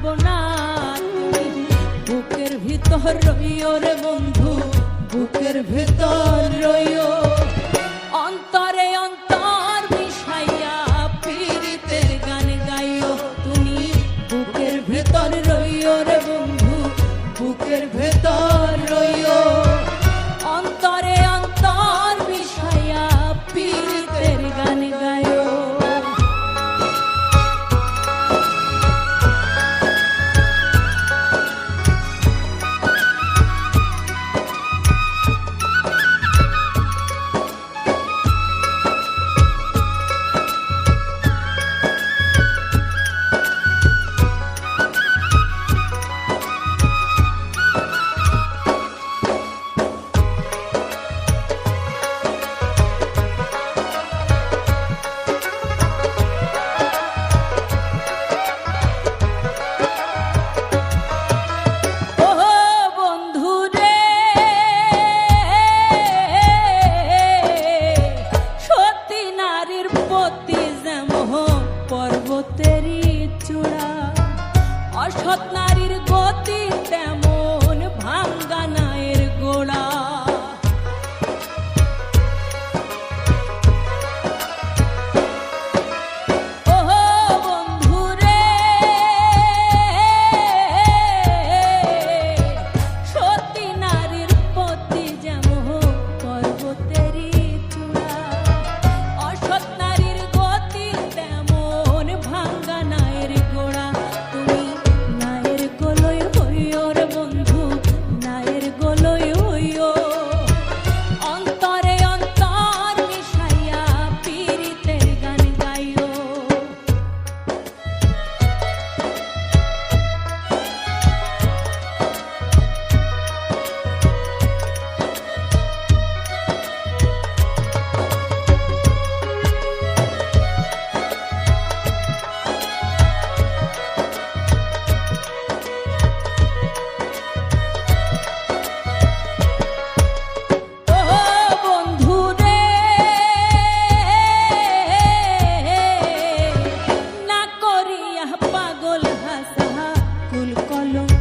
ছাড়ব না। বুকের ভিতর রইও রে বন্ধু, বুকের ভিতর রইও, অন্তরে অন্তর মিশাইয়া পীড়িতের গান গাইও। তুমি বুকের ভিতর রইও রে বন্ধু, বুকের ভিতর রইও, অন্তরে অন্তর মিশাইয়া পীড়িতের গান গাইও। অসৎ নারীর গতি তেমন ভাঙ্গা নায়ের গোড়া। ওহো বন্ধুরে, সতী নারীর পতি যেমন পর্বতেরই চূড়া, অসৎ নারীর গতি তেমন ভাঙ্গা নায়ের গোড়া। পাগল হাসা কুল কলম